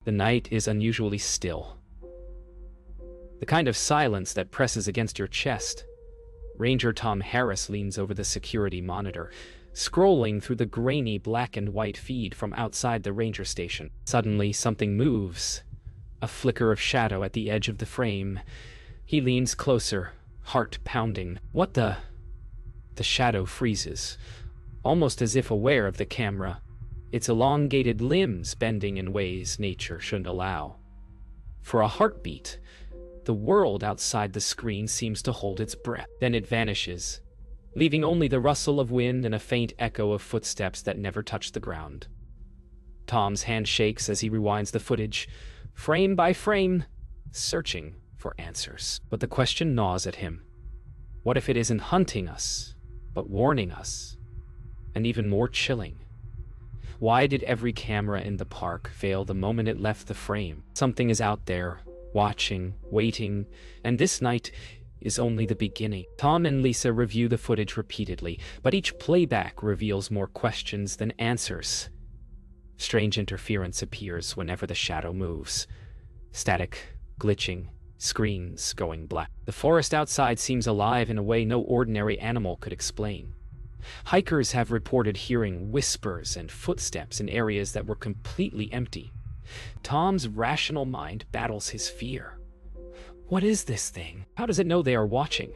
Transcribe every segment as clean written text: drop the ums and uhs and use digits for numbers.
The night is unusually still. The kind of silence that presses against your chest. Ranger Tom Harris leans over the security monitor, scrolling through the grainy black and white feed from outside the ranger station. Suddenly, something moves. A flicker of shadow at the edge of the frame. He leans closer, heart pounding. What the? The shadow freezes, almost as if aware of the camera, its elongated limbs bending in ways nature shouldn't allow. For a heartbeat, the world outside the screen seems to hold its breath. Then it vanishes, leaving only the rustle of wind and a faint echo of footsteps that never touch the ground. Tom's hand shakes as he rewinds the footage, frame by frame, searching for answers. But the question gnaws at him. What if it isn't hunting us, but warning us? And even more chilling, why did every camera in the park fail the moment it left the frame? Something is out there, watching, waiting, and this night is only the beginning. Tom and Lisa review the footage repeatedly, but each playback reveals more questions than answers. Strange interference appears whenever the shadow moves. Static, glitching, screens going black. The forest outside seems alive in a way no ordinary animal could explain. Hikers have reported hearing whispers and footsteps in areas that were completely empty. Tom's rational mind battles his fear. What is this thing? How does it know they are watching?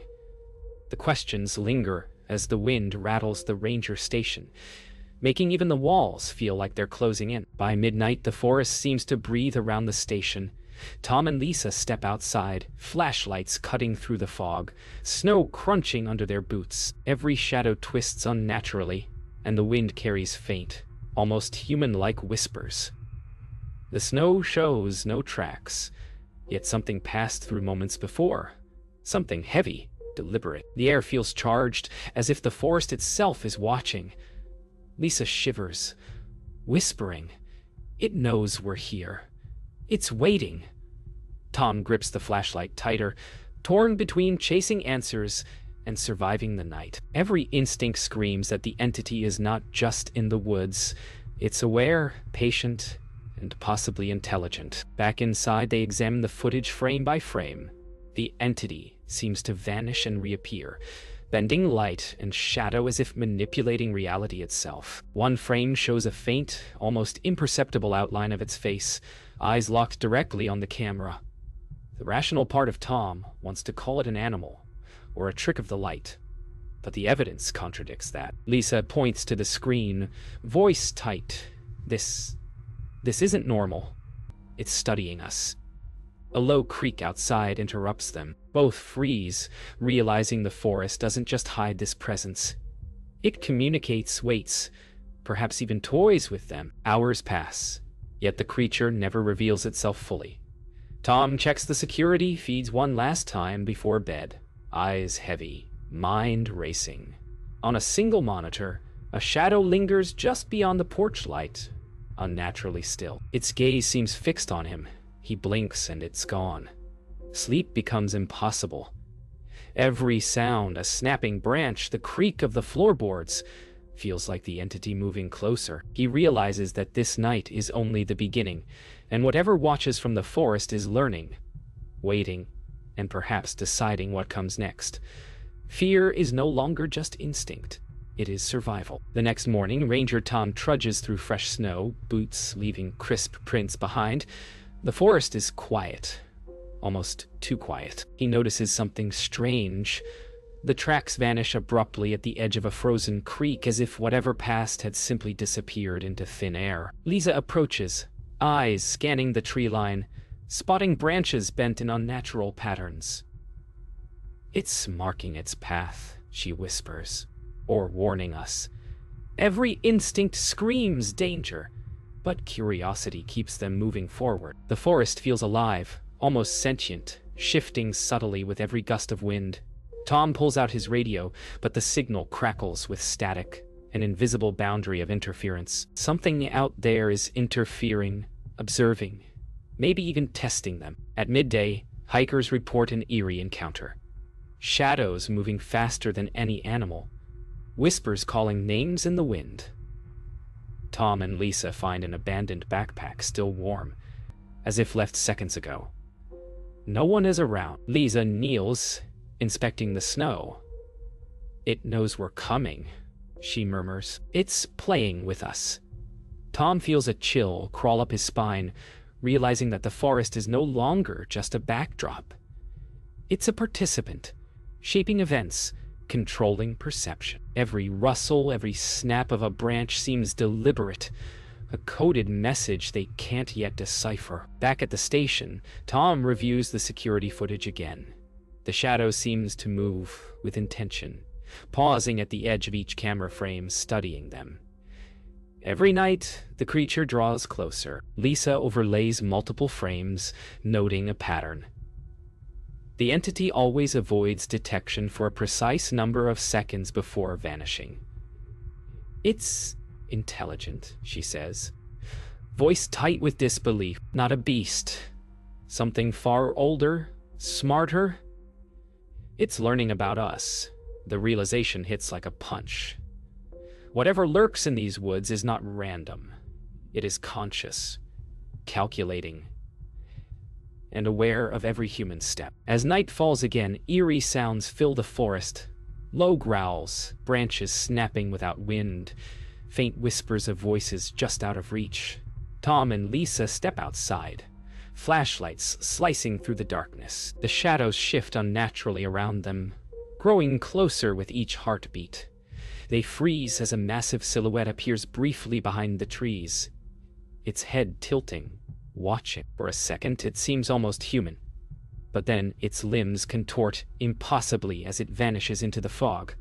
The questions linger as the wind rattles the ranger station, making even the walls feel like they're closing in. By midnight, the forest seems to breathe around the station. Tom and Lisa step outside, flashlights cutting through the fog, snow crunching under their boots. Every shadow twists unnaturally, and the wind carries faint, almost human-like whispers. The snow shows no tracks, yet something passed through moments before. Something heavy, deliberate. The air feels charged, as if the forest itself is watching. Lisa shivers, whispering, "It knows we're here. It's waiting." Tom grips the flashlight tighter, torn between chasing answers and surviving the night. Every instinct screams that the entity is not just in the woods. It's aware, patient, and possibly intelligent. Back inside, they examine the footage frame by frame. The entity seems to vanish and reappear, bending light and shadow as if manipulating reality itself. One frame shows a faint, almost imperceptible outline of its face, eyes locked directly on the camera. The rational part of Tom wants to call it an animal, or a trick of the light, but the evidence contradicts that. Lisa points to the screen, voice tight. This isn't normal. It's studying us." A low creak outside interrupts them. Both freeze, realizing the forest doesn't just hide this presence. It communicates, waits, perhaps even toys with them. Hours pass, yet the creature never reveals itself fully. Tom checks the security feeds one last time before bed, eyes heavy, mind racing. On a single monitor, a shadow lingers just beyond the porch light, unnaturally still. Its gaze seems fixed on him. He blinks and it's gone. Sleep becomes impossible. Every sound, a snapping branch, the creak of the floorboards, feels like the entity moving closer. He realizes that this night is only the beginning, and whatever watches from the forest is learning, waiting, and perhaps deciding what comes next. Fear is no longer just instinct. It is survival. The next morning, Ranger Tom trudges through fresh snow, boots leaving crisp prints behind. The forest is quiet, almost too quiet. He notices something strange. The tracks vanish abruptly at the edge of a frozen creek, as if whatever passed had simply disappeared into thin air. Lisa approaches, eyes scanning the tree line, spotting branches bent in unnatural patterns. "It's marking its path," she whispers, "or warning us." Every instinct screams danger, but curiosity keeps them moving forward. The forest feels alive, almost sentient, shifting subtly with every gust of wind. Tom pulls out his radio, but the signal crackles with static, an invisible boundary of interference. Something out there is interfering, observing, maybe even testing them. At midday, hikers report an eerie encounter. Shadows moving faster than any animal, whispers calling names in the wind. Tom and Lisa find an abandoned backpack still warm. as if left seconds ago. No one is around. Lisa kneels, inspecting the snow. "It knows we're coming," she murmurs. "It's playing with us." Tom feels a chill crawl up his spine, realizing that the forest is no longer just a backdrop. It's a participant, shaping events, controlling perception. Every rustle, every snap of a branch seems deliberate, a coded message they can't yet decipher. Back at the station, Tom reviews the security footage again. The shadow seems to move with intention, pausing at the edge of each camera frame, studying them. Every night, the creature draws closer. Lisa overlays multiple frames, noting a pattern. The entity always avoids detection for a precise number of seconds before vanishing. "It's intelligent," she says, voice tight with disbelief. "Not a beast. Something far older, smarter. It's learning about us." The realization hits like a punch. Whatever lurks in these woods is not random. It is conscious, calculating, and aware of every human step. As night falls again, eerie sounds fill the forest. Low growls, branches snapping without wind, faint whispers of voices just out of reach. Tom and Lisa step outside, flashlights slicing through the darkness. The shadows shift unnaturally around them, growing closer with each heartbeat. They freeze as a massive silhouette appears briefly behind the trees, its head tilting, watching. For a second, it seems almost human, but then its limbs contort impossibly as it vanishes into the fog.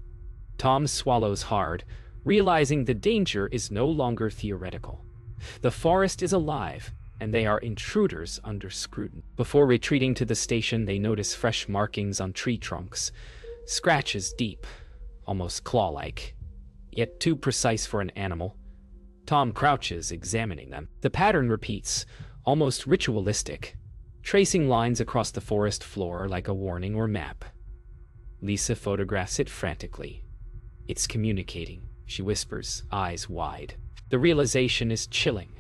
Tom swallows hard, realizing the danger is no longer theoretical. The forest is alive, and they are intruders under scrutiny. Before retreating to the station, they notice fresh markings on tree trunks, scratches deep, almost claw-like, yet too precise for an animal. Tom crouches, examining them. The pattern repeats, almost ritualistic, tracing lines across the forest floor like a warning or map. Lisa photographs it frantically. "It's communicating," she whispers, eyes wide. The realization is chilling.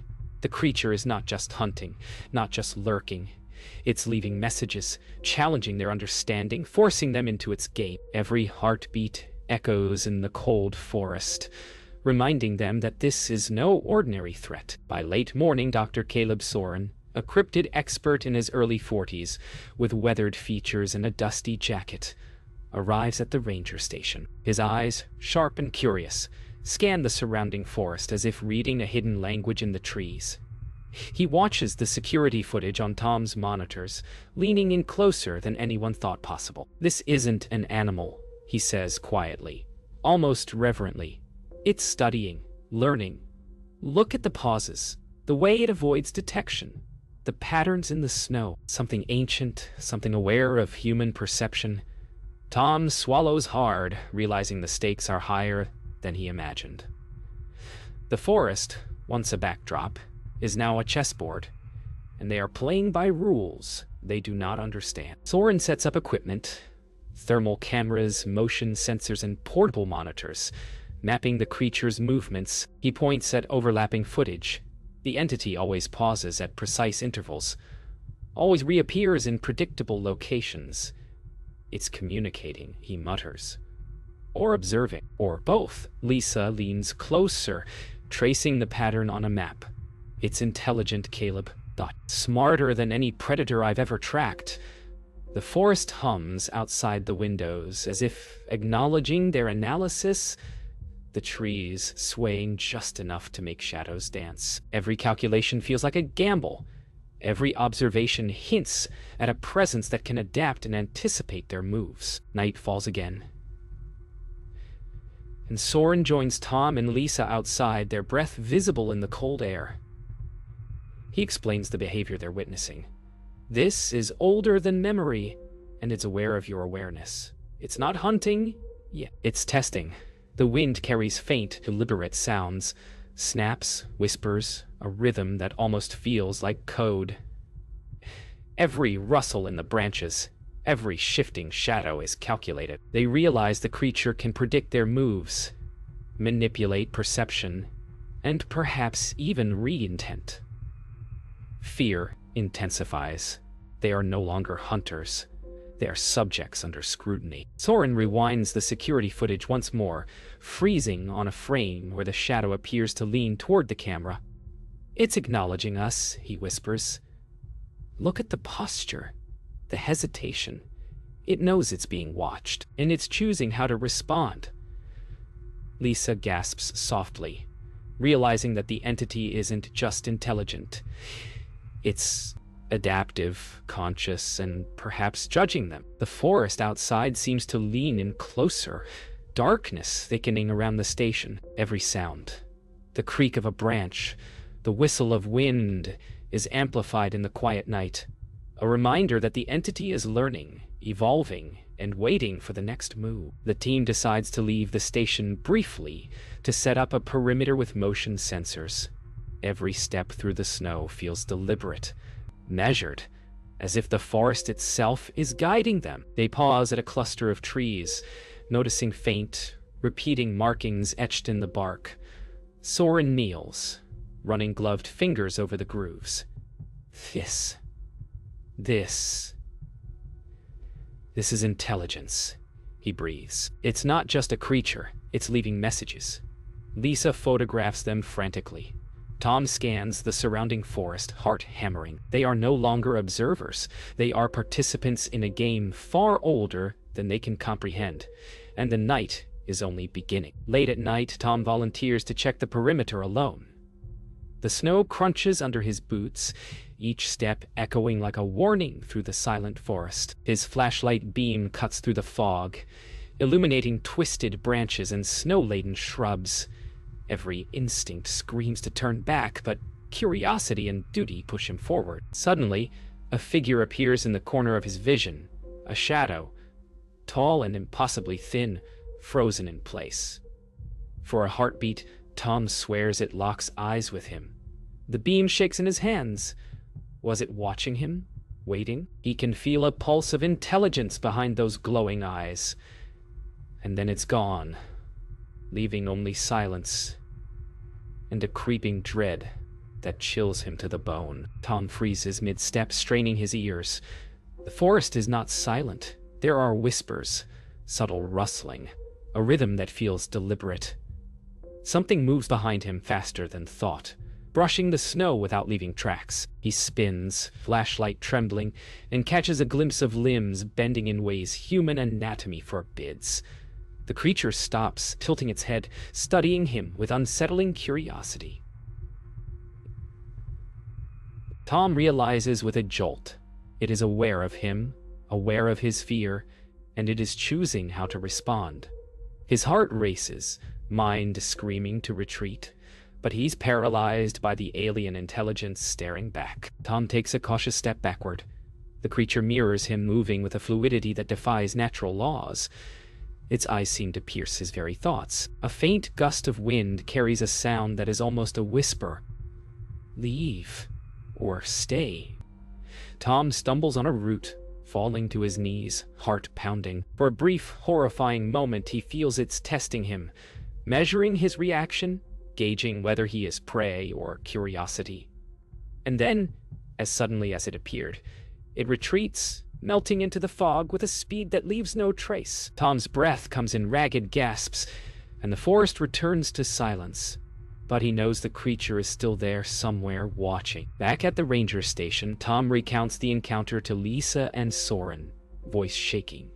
The creature is not just hunting, not just lurking. It's leaving messages, challenging their understanding, forcing them into its game. Every heartbeat echoes in the cold forest, reminding them that this is no ordinary threat. By late morning, Dr. Caleb Soren, a cryptid expert in his early 40s, with weathered features and a dusty jacket, arrives at the ranger station. His eyes, sharp and curious, scan the surrounding forest as if reading a hidden language in the trees. He watches the security footage on Tom's monitors, leaning in closer than anyone thought possible. "This isn't an animal," he says quietly, almost reverently. "It's studying, learning. Look at the pauses, the way it avoids detection, the patterns in the snow. Something ancient, something aware of human perception." Tom swallows hard, realizing the stakes are higher than he imagined. The forest, once a backdrop, is now a chessboard, and they are playing by rules they do not understand. Soren sets up equipment, thermal cameras, motion sensors, and portable monitors, mapping the creature's movements. He points at overlapping footage. The entity always pauses at precise intervals, always reappears in predictable locations. "It's communicating," he mutters. "Or observing, or both." Lisa leans closer, tracing the pattern on a map. "It's intelligent," Caleb thought. "Smarter than any predator I've ever tracked." The forest hums outside the windows, as if acknowledging their analysis, the trees swaying just enough to make shadows dance. Every calculation feels like a gamble. Every observation hints at a presence that can adapt and anticipate their moves. Night falls again, and Soren joins Tom and Lisa outside, their breath visible in the cold air. He explains the behavior they're witnessing. "This is older than memory, and it's aware of your awareness. It's not hunting, yet it's testing." The wind carries faint, deliberate sounds, snaps, whispers, a rhythm that almost feels like code. Every rustle in the branches, every shifting shadow is calculated. They realize the creature can predict their moves, manipulate perception, and perhaps even read intent. Fear, intensifies. They are no longer hunters. They are subjects under scrutiny. Soren rewinds the security footage once more, freezing on a frame where the shadow appears to lean toward the camera. "It's acknowledging us," he whispers. "Look at the posture, the hesitation. It knows it's being watched, and it's choosing how to respond." Lisa gasps softly, realizing that the entity isn't just intelligent. It's adaptive, conscious, and perhaps judging them. The forest outside seems to lean in closer, darkness thickening around the station. Every sound, the creak of a branch, the whistle of wind, is amplified in the quiet night, a reminder that the entity is learning, evolving, and waiting for the next move. The team decides to leave the station briefly to set up a perimeter with motion sensors. Every step through the snow feels deliberate, measured, as if the forest itself is guiding them. They pause at a cluster of trees, noticing faint, repeating markings etched in the bark. Soren kneels, running gloved fingers over the grooves. This is intelligence, he breathes. It's not just a creature, it's leaving messages. Lisa photographs them frantically. Tom scans the surrounding forest, heart hammering. They are no longer observers. They are participants in a game far older than they can comprehend. And the night is only beginning. Late at night, Tom volunteers to check the perimeter alone. The snow crunches under his boots, each step echoing like a warning through the silent forest. His flashlight beam cuts through the fog, illuminating twisted branches and snow-laden shrubs. Every instinct screams to turn back, but curiosity and duty push him forward. Suddenly, a figure appears in the corner of his vision, a shadow, tall and impossibly thin, frozen in place. For a heartbeat, Tom swears it locks eyes with him. The beam shakes in his hands. Was it watching him? Waiting? He can feel a pulse of intelligence behind those glowing eyes. And then it's gone, leaving only silence and a creeping dread that chills him to the bone. Tom freezes mid-step, straining his ears. The forest is not silent. There are whispers, subtle rustling, a rhythm that feels deliberate. Something moves behind him faster than thought, brushing the snow without leaving tracks. He spins, flashlight trembling, and catches a glimpse of limbs bending in ways human anatomy forbids. The creature stops, tilting its head, studying him with unsettling curiosity. Tom realizes with a jolt. It is aware of him, aware of his fear, and it is choosing how to respond. His heart races, mind screaming to retreat, but he's paralyzed by the alien intelligence staring back. Tom takes a cautious step backward. The creature mirrors him, moving with a fluidity that defies natural laws. Its eyes seem to pierce his very thoughts. A faint gust of wind carries a sound that is almost a whisper. Leave. Or stay. Tom stumbles on a root, falling to his knees, heart pounding. For a brief, horrifying moment, he feels it's testing him, measuring his reaction, gauging whether he is prey or curiosity. And then, as suddenly as it appeared, it retreats, melting into the fog with a speed that leaves no trace. Tom's breath comes in ragged gasps, and the forest returns to silence. But he knows the creature is still there somewhere, watching. Back at the ranger station, Tom recounts the encounter to Lisa and Soren, voice shaking.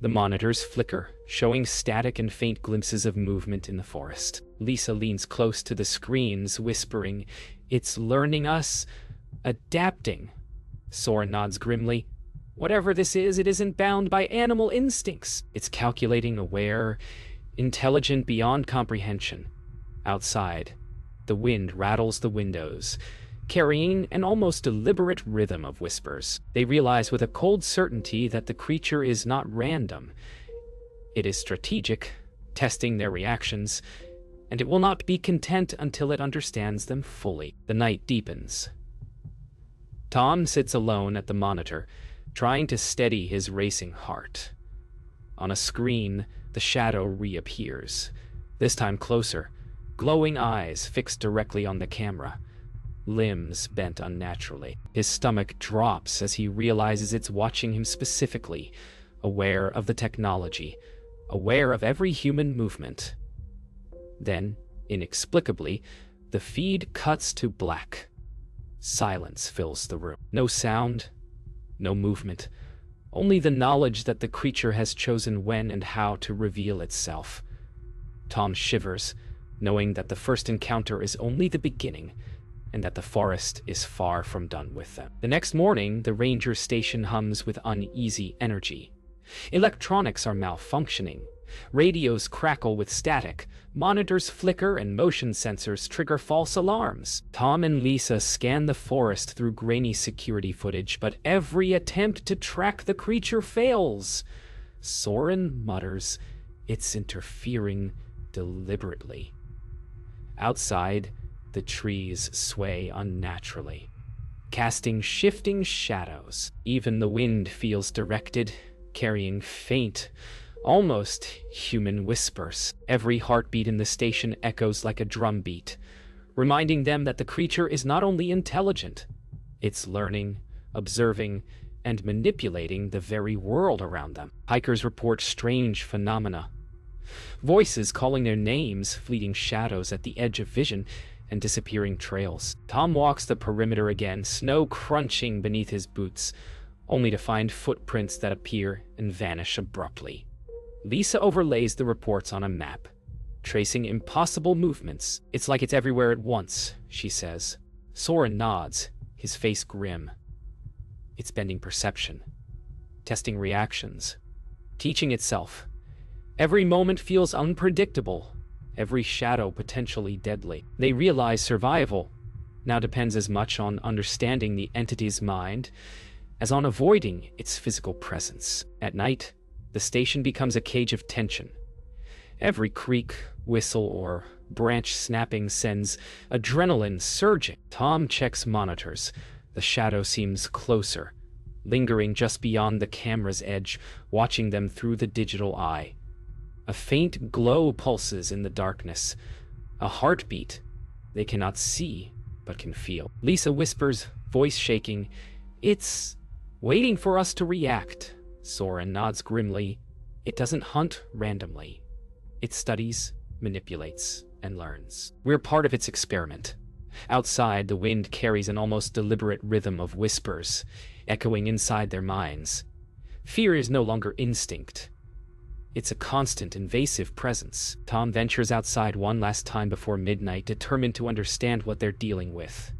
The monitors flicker, showing static and faint glimpses of movement in the forest. Lisa leans close to the screens, whispering, "It's learning us, adapting." Soren nods grimly. Whatever this is, it isn't bound by animal instincts. It's calculating, aware, intelligent beyond comprehension. Outside, the wind rattles the windows, carrying an almost deliberate rhythm of whispers. They realize with a cold certainty that the creature is not random. It is strategic, testing their reactions, and it will not be content until it understands them fully. The night deepens. Tom sits alone at the monitor, trying to steady his racing heart. On a screen, the shadow reappears, this time closer, glowing eyes fixed directly on the camera. limbs bent unnaturally. His stomach drops as he realizes it's watching him specifically, aware of the technology, aware of every human movement. Then, inexplicably, the feed cuts to black. Silence fills the room. No sound, no movement, only the knowledge that the creature has chosen when and how to reveal itself. Tom shivers, knowing that the first encounter is only the beginning, and that the forest is far from done with them. The next morning, the ranger station hums with uneasy energy. Electronics are malfunctioning. Radios crackle with static. Monitors flicker and motion sensors trigger false alarms. Tom and Lisa scan the forest through grainy security footage, but every attempt to track the creature fails. Soren mutters, "It's interfering deliberately." Outside, the trees sway unnaturally, casting shifting shadows. Even the wind feels directed, carrying faint, almost human whispers. Every heartbeat in the station echoes like a drumbeat, reminding them that the creature is not only intelligent, it's learning, observing, and manipulating the very world around them. Hikers report strange phenomena. Voices calling their names, fleeting shadows at the edge of vision, and disappearing trails. Tom walks the perimeter again, snow crunching beneath his boots, only to find footprints that appear and vanish abruptly. Lisa overlays the reports on a map, tracing impossible movements. "It's like it's everywhere at once," she says. Soren nods, his face grim. It's bending perception, testing reactions, teaching itself. Every moment feels unpredictable, every shadow potentially deadly. They realize survival now depends as much on understanding the entity's mind as on avoiding its physical presence. At night, the station becomes a cage of tension. Every creak, whistle, or branch snapping sends adrenaline surging. Tom checks monitors. The shadow seems closer, lingering just beyond the camera's edge, watching them through the digital eye. A faint glow pulses in the darkness. A heartbeat they cannot see, but can feel. Lisa whispers, voice shaking, "It's waiting for us to react." Soren nods grimly. "It doesn't hunt randomly. It studies, manipulates, and learns. We're part of its experiment." Outside, the wind carries an almost deliberate rhythm of whispers, echoing inside their minds. Fear is no longer instinct. It's a constant, invasive presence. Tom ventures outside one last time before midnight, determined to understand what they're dealing with.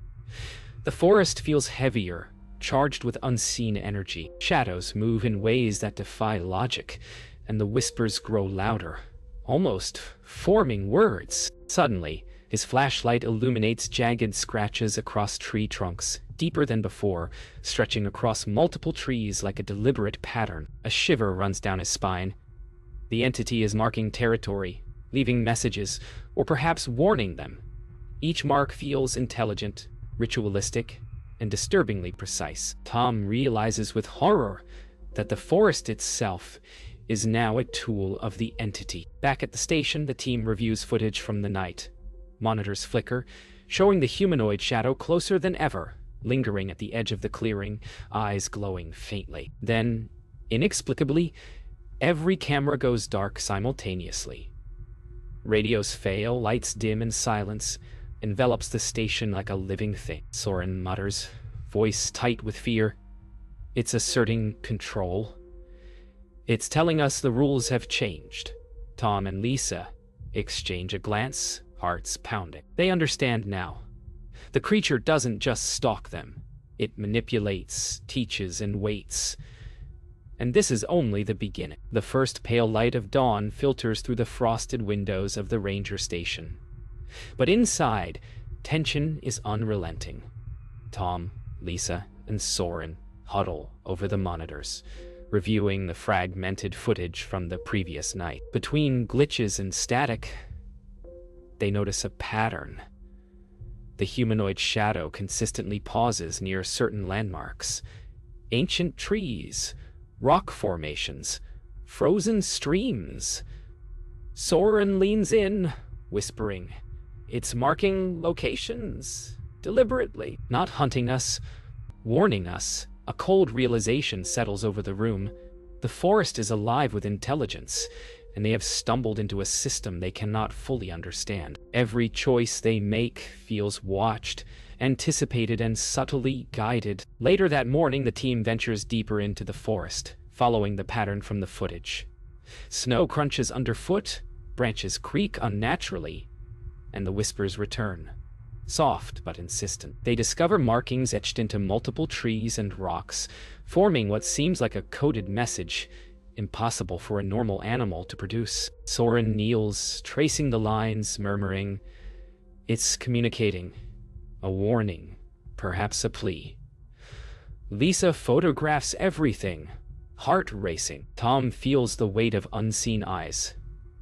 The forest feels heavier, charged with unseen energy. Shadows move in ways that defy logic, and the whispers grow louder, almost forming words. Suddenly, his flashlight illuminates jagged scratches across tree trunks, deeper than before, stretching across multiple trees like a deliberate pattern. A shiver runs down his spine. The entity is marking territory, leaving messages, or perhaps warning them. Each mark feels intelligent, ritualistic, and disturbingly precise. Tom realizes with horror that the forest itself is now a tool of the entity. Back at the station, the team reviews footage from the night. Monitors flicker, showing the humanoid shadow closer than ever, lingering at the edge of the clearing, eyes glowing faintly. Then, inexplicably, every camera goes dark simultaneously. Radios fail, lights dim, and silence envelops the station like a living thing. Soren mutters, voice tight with fear. It's asserting control. It's telling us the rules have changed. Tom and Lisa exchange a glance, hearts pounding. They understand now. The creature doesn't just stalk them. It manipulates, teaches, and waits. And this is only the beginning. The first pale light of dawn filters through the frosted windows of the ranger station. But inside, tension is unrelenting. Tom, Lisa, and Soren huddle over the monitors, reviewing the fragmented footage from the previous night. Between glitches and static, they notice a pattern. The humanoid shadow consistently pauses near certain landmarks. Ancient trees, rock formations, frozen streams. Soren leans in, whispering, "It's marking locations." deliberately, not hunting us, warning us. A cold realization settles over the room. The forest is alive with intelligence, and they have stumbled into a system they cannot fully understand. Every choice they make feels watched, anticipated, and subtly guided. Later that morning, the team ventures deeper into the forest, following the pattern from the footage. Snow crunches underfoot, branches creak unnaturally, and the whispers return. Soft but insistent. They discover markings etched into multiple trees and rocks, forming what seems like a coded message, impossible for a normal animal to produce. Soren kneels, tracing the lines, murmuring, "It's communicating. A warning, perhaps a plea." Lisa photographs everything, heart racing. Tom feels the weight of unseen eyes,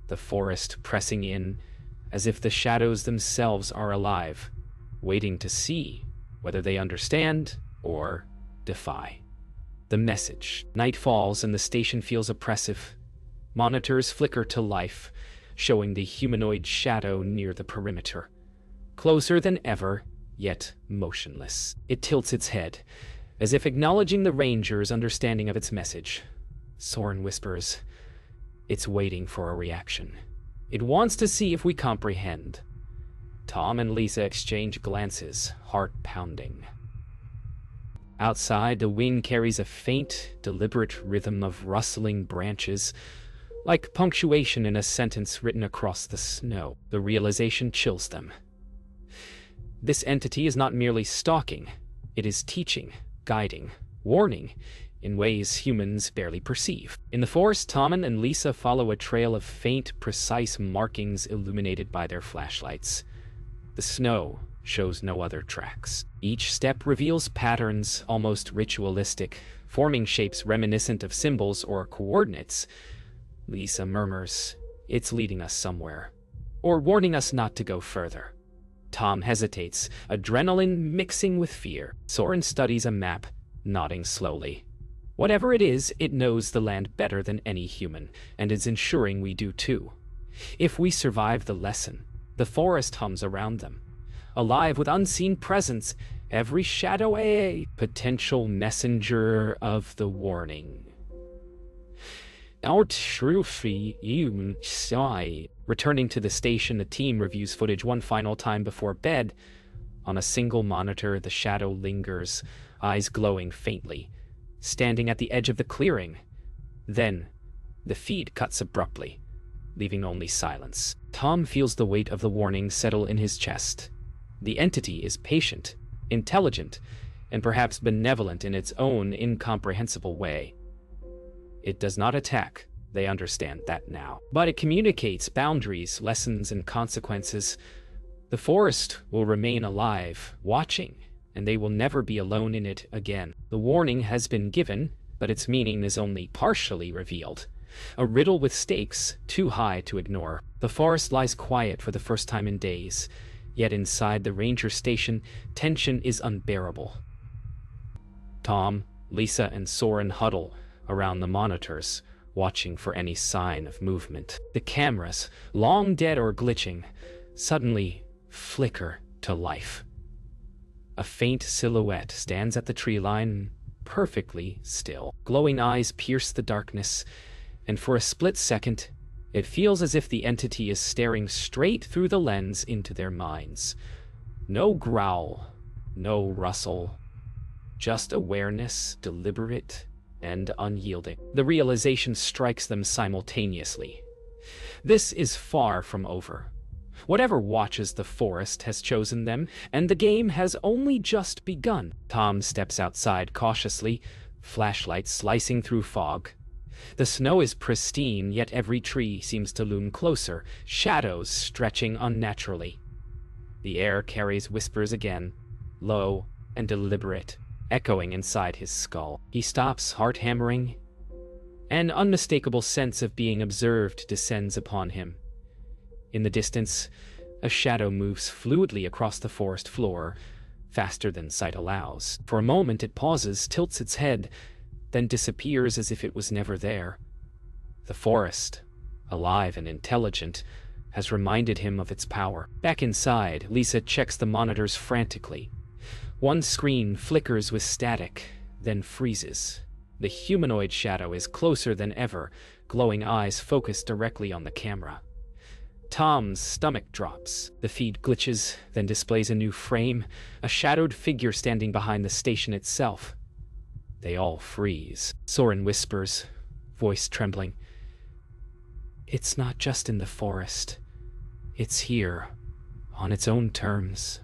the forest pressing in, as if the shadows themselves are alive, waiting to see whether they understand or defy. The message. Night falls and the station feels oppressive. Monitors flicker to life, showing the humanoid shadow near the perimeter. Closer than ever, yet motionless. It tilts its head, as if acknowledging the ranger's understanding of its message. Soren whispers, "It's waiting for a reaction. It wants to see if we comprehend." Tom and Lisa exchange glances, heart pounding. Outside, the wind carries a faint, deliberate rhythm of rustling branches, like punctuation in a sentence written across the snow. The realization chills them. This entity is not merely stalking, it is teaching, guiding, warning, in ways humans barely perceive. In the forest, Tom and Lisa follow a trail of faint, precise markings illuminated by their flashlights. The snow shows no other tracks. Each step reveals patterns, almost ritualistic, forming shapes reminiscent of symbols or coordinates. Lisa murmurs, "It's leading us somewhere," or warning us not to go further. Tom hesitates, adrenaline mixing with fear. Soren studies a map, nodding slowly. Whatever it is, it knows the land better than any human, and is ensuring we do too. If we survive the lesson, the forest hums around them, alive with unseen presence, every shadow a potential messenger of the warning. Our trophy even shy. Returning to the station, the team reviews footage one final time before bed. On a single monitor, the shadow lingers, eyes glowing faintly, standing at the edge of the clearing. Then, the feed cuts abruptly, leaving only silence. Tom feels the weight of the warning settle in his chest. The entity is patient, intelligent, and perhaps benevolent in its own incomprehensible way. It does not attack, they understand that now. But it communicates boundaries, lessons, and consequences. The forest will remain alive, watching, and they will never be alone in it again. The warning has been given, but its meaning is only partially revealed. A riddle with stakes too high to ignore. The forest lies quiet for the first time in days, yet inside the ranger station, tension is unbearable. Tom, Lisa, and Soren huddle around the monitors, watching for any sign of movement. The cameras, long dead or glitching, suddenly flicker to life. A faint silhouette stands at the tree line, perfectly still. Glowing eyes pierce the darkness, and for a split second, it feels as if the entity is staring straight through the lens into their minds. No growl, no rustle, just awareness, deliberate and unyielding. The realization strikes them simultaneously. This is far from over. Whatever watches the forest has chosen them, and the game has only just begun. Tom steps outside cautiously, flashlight slicing through fog. The snow is pristine, yet every tree seems to loom closer, shadows stretching unnaturally. The air carries whispers again, low and deliberate, echoing inside his skull. He stops, heart hammering. An unmistakable sense of being observed descends upon him. In the distance, a shadow moves fluidly across the forest floor, faster than sight allows. For a moment it pauses, tilts its head, then disappears as if it was never there. The forest, alive and intelligent, has reminded him of its power. Back inside, Lisa checks the monitors frantically. One screen flickers with static, then freezes. The humanoid shadow is closer than ever, glowing eyes focused directly on the camera. Tom's stomach drops. The feed glitches, then displays a new frame, a shadowed figure standing behind the station itself. They all freeze. Soren whispers, voice trembling. It's not just in the forest. It's here, on its own terms.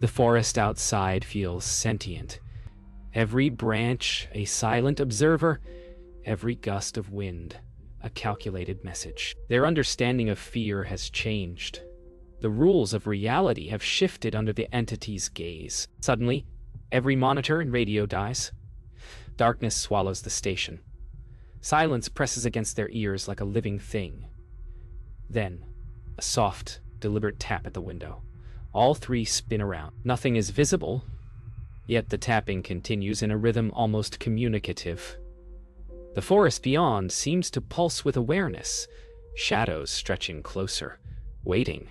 The forest outside feels sentient. Every branch, a silent observer, every gust of wind, a calculated message. Their understanding of fear has changed. The rules of reality have shifted under the entity's gaze. Suddenly, every monitor and radio dies. Darkness swallows the station. Silence presses against their ears like a living thing. Then, a soft, deliberate tap at the window. All three spin around. Nothing is visible, yet the tapping continues in a rhythm almost communicative. The forest beyond seems to pulse with awareness, shadows stretching closer, waiting.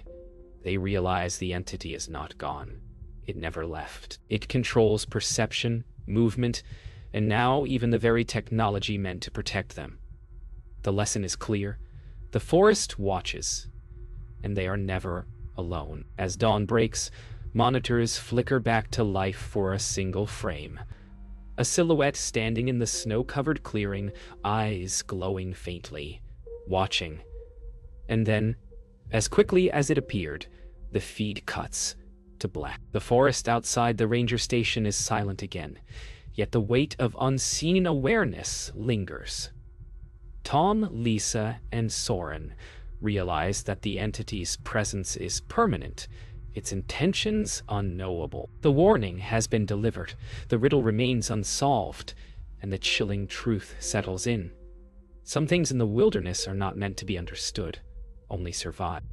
They realize the entity is not gone. It never left. It controls perception, movement, and now even the very technology meant to protect them. The lesson is clear. The forest watches, and they are never alone. As dawn breaks, monitors flicker back to life for a single frame. A silhouette standing in the snow-covered clearing, eyes glowing faintly, watching. And then, as quickly as it appeared, the feed cuts to black. The forest outside the ranger station is silent again, yet the weight of unseen awareness lingers. Tom, Lisa, and Soren realize that the entity's presence is permanent, its intentions unknowable. The warning has been delivered, the riddle remains unsolved, and the chilling truth settles in. Some things in the wilderness are not meant to be understood, only survive.